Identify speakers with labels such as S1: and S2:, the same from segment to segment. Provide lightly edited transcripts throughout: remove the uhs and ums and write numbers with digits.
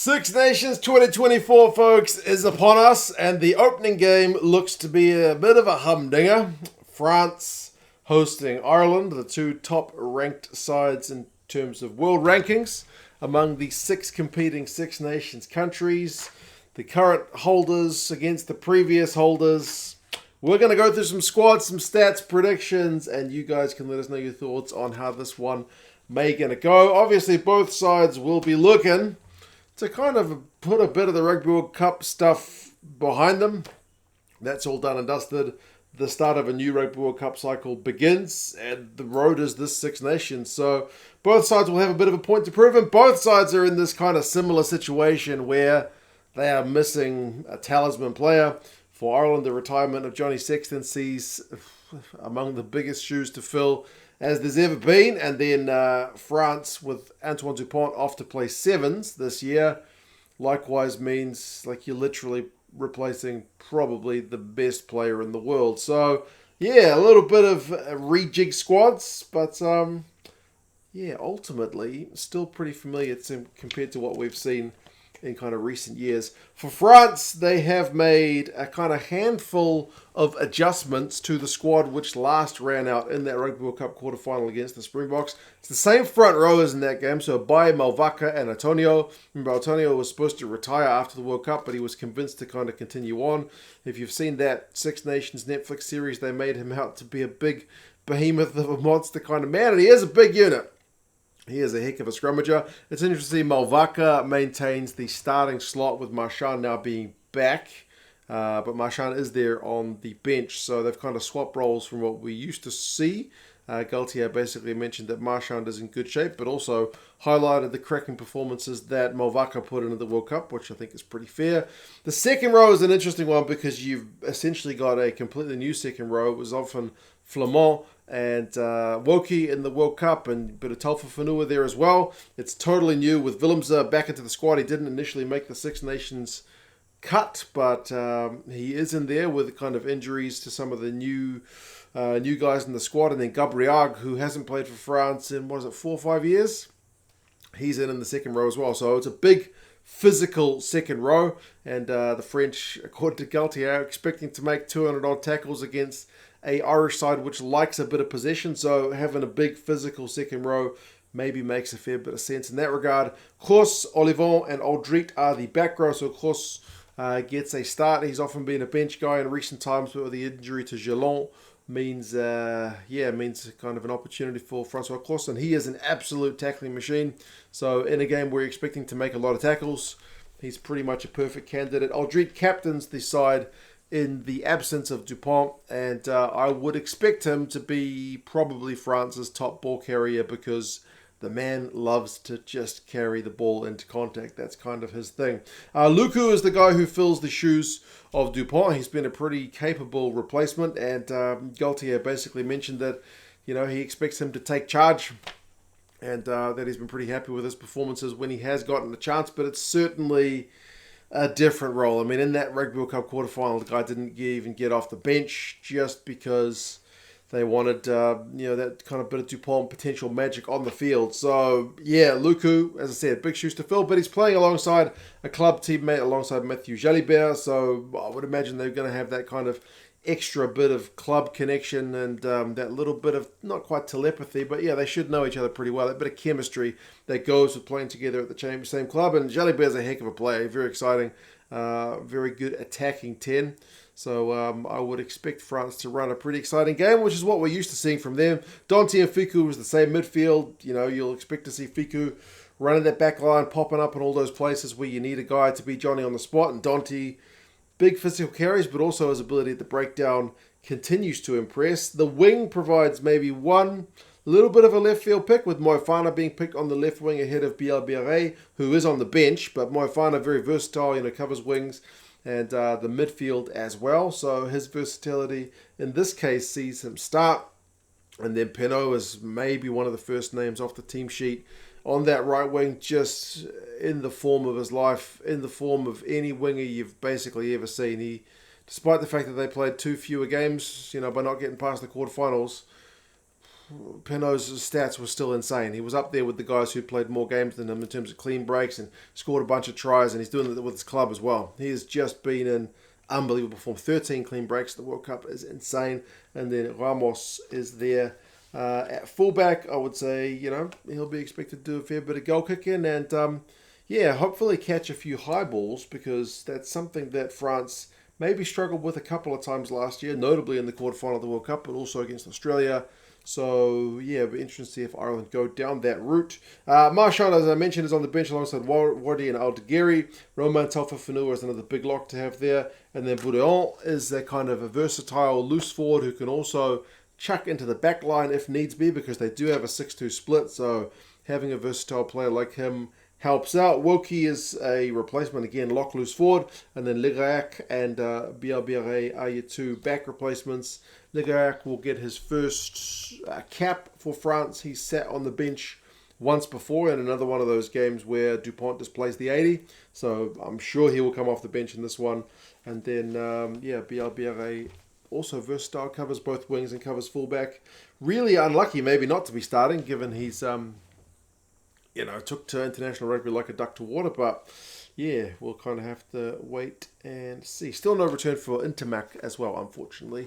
S1: Six Nations 2024, folks, is upon us, and the opening game looks to be a bit of a humdinger. France hosting Ireland, the two top-ranked sides in terms of world rankings among the six competing Six Nations countries. The current holders against the previous holders. We're going to go through some squads, some stats, predictions, and you guys can let us know your thoughts on how this one may going to go. Obviously, both sides will be looking to kind of put a bit of the Rugby World Cup stuff behind them. That's all done and dusted. The start of a new Rugby World Cup cycle begins, and the road is this Six Nations. So both sides will have a bit of a point to prove, and both sides are in this kind of similar situation where they are missing a talisman player. For Ireland, the retirement of Johnny Sexton sees among the biggest shoes to fill as there's ever been. And then France with Antoine Dupont off to play sevens this year. Likewise means like you're literally replacing probably the best player in the world. So, yeah, a little bit of rejig squads. But, yeah, ultimately still pretty familiar compared to what we've seen in kind of recent years. For France, they have made a kind of handful of adjustments to the squad which last ran out in that Rugby World Cup quarterfinal against the Springboks. It's the same front rowers in that game, so Baille, Mouvaka and Atonio. Remember, Atonio was supposed to retire after the World Cup, but he was convinced to kind of continue on. If you've seen that Six Nations Netflix series, they made him out to be a big behemoth of a monster kind of man, and he is a big unit. He is a heck of a scrummager. It's interesting to see Mauvaka maintains the starting slot with Marchand now being back. But Marchand is there on the bench. So they've kind of swapped roles from what we used to see. Galtier basically mentioned that Marchand is in good shape, but also highlighted the cracking performances that Mauvaka put into the World Cup, which I think is pretty fair. The second row is an interesting one because you've essentially got a completely new second row. It was often Flamand and Woki in the World Cup, and a bit of Penaud there as well. It's totally new with Willemse back into the squad. He didn't initially make the Six Nations cut, but he is in there with kind of injuries to some of the new guys in the squad. And then Gabrillagues, who hasn't played for France in, 4 or 5 years? He's in the second row as well. So it's a big physical second row. And the French, according to Galtier, are expecting to make 200-odd tackles against a Irish side which likes a bit of possession. So having a big physical second row maybe makes a fair bit of sense in that regard. Cros, Ollivon and Alldritt are the back row. So Cros gets a start. He's often been a bench guy in recent times, but with the injury to Julien means kind of an opportunity for Francois Cros, and he is an absolute tackling machine. So in a game where you're expecting to make a lot of tackles, he's pretty much a perfect candidate. Alldritt captains the side in the absence of Dupont, and I would expect him to be probably France's top ball carrier because the man loves to just carry the ball into contact. That's kind of his thing. Lucu is the guy who fills the shoes of Dupont. He's been a pretty capable replacement, and Galtier basically mentioned that, he expects him to take charge, and that he's been pretty happy with his performances when he has gotten the chance, but it's certainly a different role. I mean, in that Rugby World Cup quarterfinal, the guy didn't even get off the bench just because they wanted, that kind of bit of Dupont potential magic on the field. So, yeah, Lucu, as I said, big shoes to fill, but he's playing alongside a club teammate, alongside Matthieu Jalibert. So I would imagine they're going to have that kind of extra bit of club connection and that little bit of, not quite telepathy, but yeah, they should know each other pretty well. That bit of chemistry that goes with playing together at the same club. And Jalibert's a heck of a player, very exciting, very good attacking 10. So I would expect France to run a pretty exciting game, which is what we're used to seeing from them. Danty and Fickou was the same midfield. You'll expect to see Fickou running that back line, popping up in all those places where you need a guy to be Johnny on the spot. And Danty, big physical carries, but also his ability at the breakdown continues to impress. The wing provides maybe one little bit of a left field pick, with Moefana being picked on the left wing ahead of Bielle-Biarrey, who is on the bench. But Moefana, very versatile, covers wings and the midfield as well. So his versatility in this case sees him start. And then Penaud is maybe one of the first names off the team sheet on that right wing, just in the form of his life, in the form of any winger you've basically ever seen. He, despite the fact that they played 2 fewer games, by not getting past the quarterfinals, Penaud's stats were still insane. He was up there with the guys who played more games than him in terms of clean breaks and scored a bunch of tries, and he's doing it with his club as well. He has just been in unbelievable form. 13 clean breaks at the World Cup is insane. And then Ramos is there at fullback. I would say, he'll be expected to do a fair bit of goal kicking and, hopefully catch a few high balls, because that's something that France maybe struggled with a couple of times last year, notably in the quarterfinal of the World Cup, but also against Australia. So, it'll be interesting to see if Ireland go down that route. Marchand, as I mentioned, is on the bench alongside Wardi and Alldritt. Romain Taufifenua is another big lock to have there. And then Dorian is a kind of a versatile loose forward who can also chuck into the back line if needs be, because they do have a 6-2 split. So, having a versatile player like him helps out. Wilkie is a replacement, again, lock loose forward. And then Legac and Bielle-Biarrey are your two back replacements. Legac will get his first cap for France. He sat on the bench once before in another one of those games where Dupont displays the 80. So I'm sure he will come off the bench in this one. And then, Bielle-Biarrey also versatile, covers both wings and covers fullback. Really unlucky maybe not to be starting, given he's... took to international rugby like a duck to water, but we'll kind of have to wait and see. Still no return for Intermac as well, unfortunately.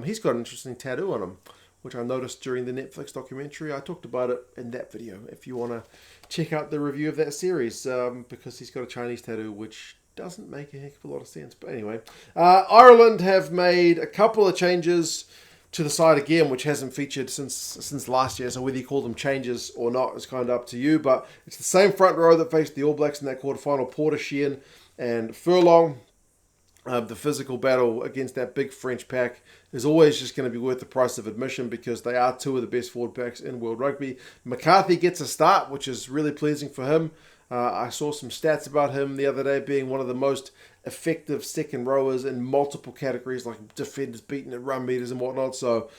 S1: He's got an interesting tattoo on him, which I noticed during the Netflix documentary. I talked about it in that video, if you want to check out the review of that series, because he's got a Chinese tattoo, which doesn't make a heck of a lot of sense. But anyway, Ireland have made a couple of changes to the side again, which hasn't featured since last year. So whether you call them changes or not is kind of up to you. But it's the same front row that faced the All Blacks in that quarterfinal. Porter, Sheehan and Furlong. The physical battle against that big French pack is always just going to be worth the price of admission, because they are two of the best forward packs in world rugby. McCarthy gets a start, which is really pleasing for him. I saw some stats about him the other day being one of the most effective second rowers in multiple categories, like defenders beaten at run meters and whatnot. So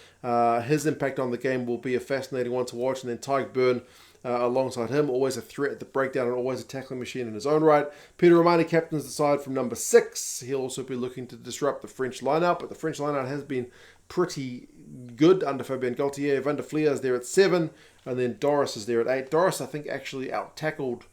S1: his impact on the game will be a fascinating one to watch. And then Tyke Byrne alongside him, always a threat at the breakdown and always a tackling machine in his own right. Peter Romani captains the side from number 6. He'll also be looking to disrupt the French lineup, but the French lineup has been pretty good under Fabien Gaultier. Van der Fleer is there at 7, and then Doris is there at 8. Doris, I think, actually out-tackled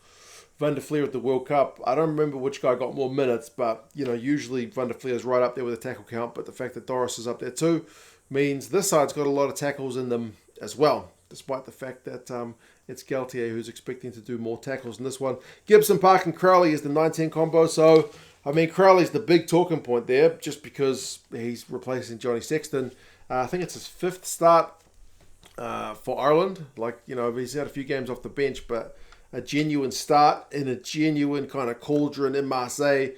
S1: Van der Fleer at the World Cup. I don't remember which guy got more minutes, but, usually Van der Fleer is right up there with a tackle count, but the fact that Doris is up there too means this side's got a lot of tackles in them as well, despite the fact that it's Gaultier who's expecting to do more tackles in this one. Gibson-Park and Crowley is the 19 combo, so, Crowley's the big talking point there, just because he's replacing Johnny Sexton. I think it's his 5th start for Ireland. He's had a few games off the bench, but a genuine start in a genuine kind of cauldron in Marseille.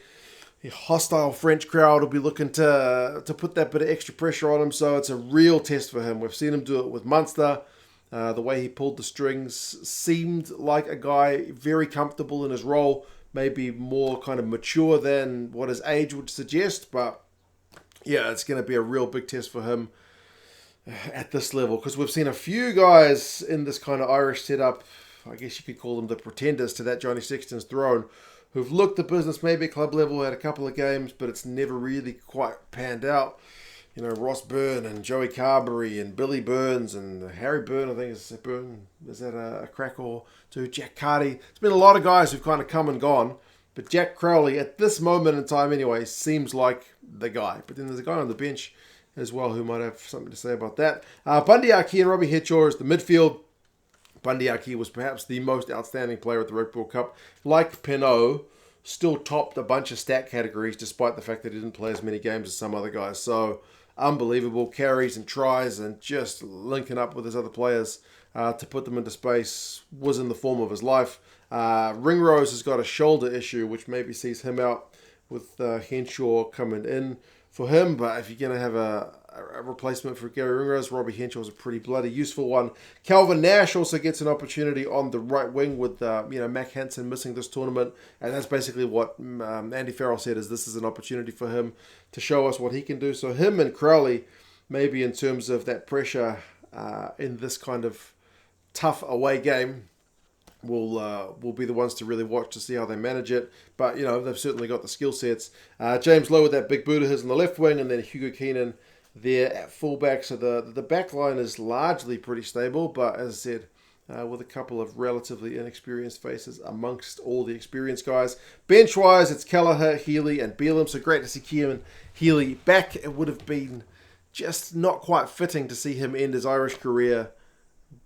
S1: A hostile French crowd will be looking to put that bit of extra pressure on him, so it's a real test for him. We've seen him do it with Munster. The way he pulled the strings seemed like a guy very comfortable in his role, maybe more kind of mature than what his age would suggest, but it's going to be a real big test for him at this level, because we've seen a few guys in this kind of Irish setup, I guess you could call them the pretenders to that Johnny Sexton's throne, who've looked the business maybe at club level, had a couple of games, but it's never really quite panned out. Ross Byrne and Joey Carberry and Billy Burns and Harry Byrne, I think is Byrne. Is that a crack or two? Jack Carty. It's been a lot of guys who've kind of come and gone, but Jack Crowley, at this moment in time anyway, seems like the guy. But then there's a guy on the bench as well who might have something to say about that. Bundy Aki and Robbie Hetshaw is the midfield. Bundy Aki was perhaps the most outstanding player at the Rugby World Cup. Like Penaud, still topped a bunch of stat categories despite the fact that he didn't play as many games as some other guys. So, unbelievable carries and tries and just linking up with his other players to put them into space was in the form of his life. Ringrose has got a shoulder issue, which maybe sees him out with Henshaw coming in for him. But if you're going to have a replacement for Gary Ringrose, Robbie Henshaw is a pretty bloody useful one. Calvin Nash also gets an opportunity on the right wing with Mac Hansen missing this tournament, and that's basically what Andy Farrell said, is this is an opportunity for him to show us what he can do. So him and Crowley, maybe in terms of that pressure in this kind of tough away game, will be the ones to really watch to see how they manage it. But, they've certainly got the skill sets. James Lowe with that big boot of his on the left wing, and then Hugo Keenan there at fullback. So the back line is largely pretty stable, but as I said, with a couple of relatively inexperienced faces amongst all the experienced guys. Bench-wise, it's Kelleher, Healy, and Bielle-Biarrey. So great to see Kieran Healy back. It would have been just not quite fitting to see him end his Irish career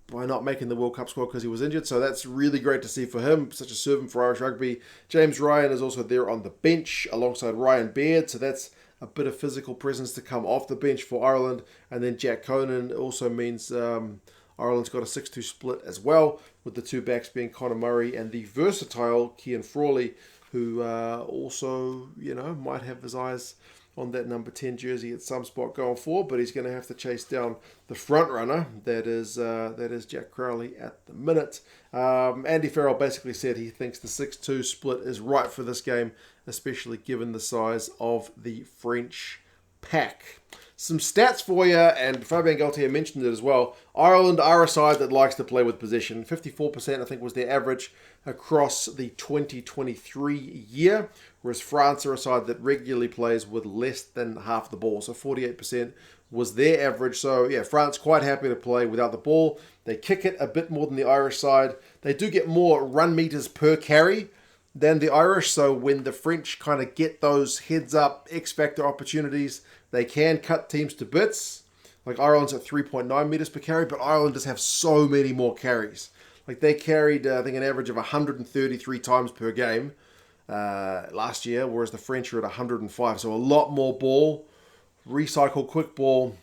S1: by not making the World Cup squad because he was injured. So that's really great to see for him. Such a servant for Irish rugby. James Ryan is also there on the bench alongside Ryan Baird. So that's a bit of physical presence to come off the bench for Ireland. And then Jack Conan also means Ireland's got a 6-2 split as well, with the two backs being Conor Murray and the versatile Cian Frawley, who also, might have his eyes on that number 10 jersey at some spot going forward, but he's going to have to chase down the front runner, that is Jack Crowley at the minute. Andy Farrell basically said he thinks the 6-2 split is right for this game, especially given the size of the French pack. Some stats for you, and Fabien Galtier mentioned it as well. Ireland are a side that likes to play with possession. 54%, I think, was their average across the 2023 year, whereas France are a side that regularly plays with less than half the ball. So 48% was their average. So, yeah, France quite happy to play without the ball. They kick it a bit more than the Irish side. They do get more run meters per carry than the Irish. So when the French kind of get those heads-up X-factor opportunities, they can cut teams to bits. Like Ireland's at 3.9 meters per carry, but Ireland just have so many more carries. Like they carried, I think, an average of 133 times per game last year, whereas the French are at 105. So a lot more ball, recycle quick ball,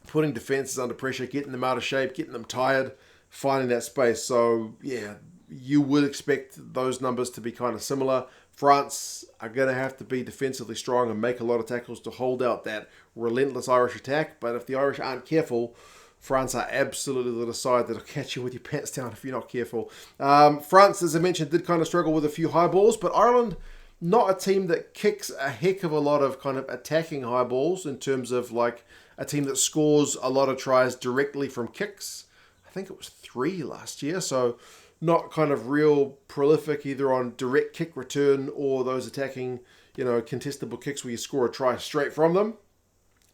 S1: putting defenses under pressure, getting them out of shape, getting them tired, finding that space. So, yeah, you would expect those numbers to be kind of similar. France are going to have to be defensively strong and make a lot of tackles to hold out that relentless Irish attack. But if the Irish aren't careful, France are absolutely the side that'll catch you with your pants down if you're not careful. France, as I mentioned, did kind of struggle with a few high balls, but Ireland, not a team that kicks a heck of a lot of kind of attacking high balls in terms of like a team that scores a lot of tries directly from kicks. I think it was 3 last year, so not kind of real prolific either on direct kick return or those attacking, contestable kicks where you score a try straight from them.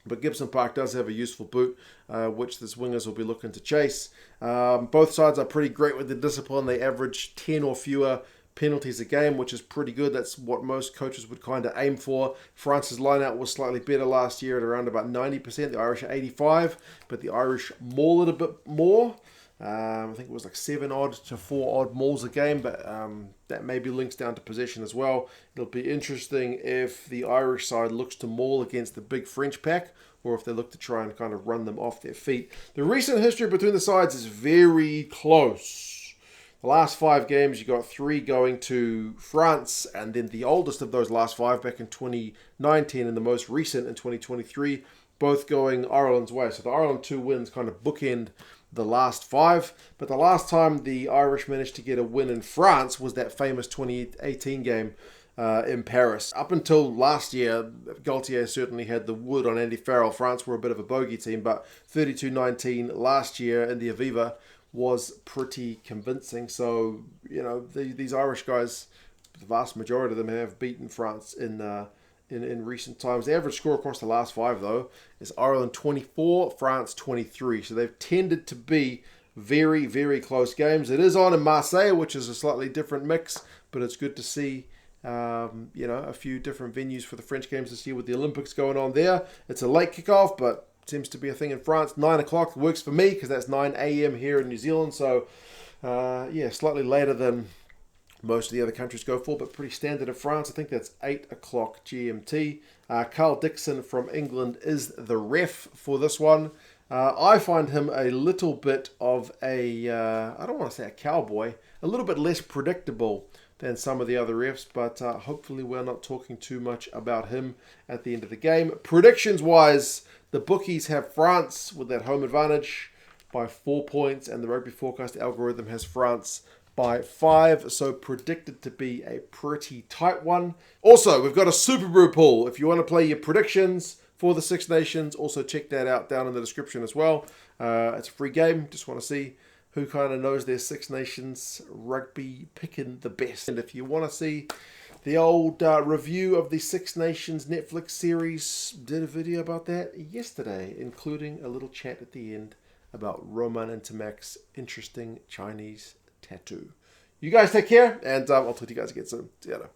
S1: But Gibson-Park does have a useful boot, which the wingers will be looking to chase. Both sides are pretty great with the discipline. They average 10 or fewer penalties a game, which is pretty good. That's what most coaches would kind of aim for. France's lineout was slightly better last year at around about 90%. The Irish are 85%, but the Irish maul it a bit more. I think it was like 7 odd to 4 odd mauls a game, but that maybe links down to possession as well. It'll be interesting if the Irish side looks to maul against the big French pack, or if they look to try and kind of run them off their feet. The recent history between the sides is very close. The last 5 games, you got 3 going to France, and then the oldest of those last 5 back in 2019 and the most recent in 2023, both going Ireland's way. So the Ireland 2 wins kind of bookend the last 5, but the last time the Irish managed to get a win in France was that famous 2018 game in Paris. Up until last year, Galtier certainly had the wood on Andy Farrell. France were a bit of a bogey team, but 32-19 last year in the Aviva was pretty convincing. So, these Irish guys, the vast majority of them have beaten France in recent times. The average score across the last 5, though, is Ireland 24, France 23. So they've tended to be very, very close games. It is on in Marseille, which is a slightly different mix, but it's good to see a few different venues for the French games this year with the Olympics going on there. It's a late kickoff, but seems to be a thing in France. 9 o'clock works for me because that's 9 a.m. here in New Zealand. So, slightly later than most of the other countries go for, but pretty standard in France. I think that's 8 o'clock GMT. Carl Dixon from England is the ref for this one. I find him a little bit of a, I don't want to say a cowboy, a little bit less predictable than some of the other refs, but hopefully we're not talking too much about him at the end of the game. Predictions-wise, the bookies have France with that home advantage by 4 points, and the Rugby Forecast algorithm has France by 5, so predicted to be a pretty tight one. Also, we've got a Super Brew pool. If you want to play your predictions for the Six Nations, also check that out down in the description as well. It's a free game. Just want to see who kind of knows their Six Nations rugby picking the best. And if you want to see The old review of the Six Nations Netflix series. Did a video about that yesterday, including a little chat at the end about Roman and Tamac's interesting Chinese tattoo. You guys take care, and I'll talk to you guys again soon. See you later.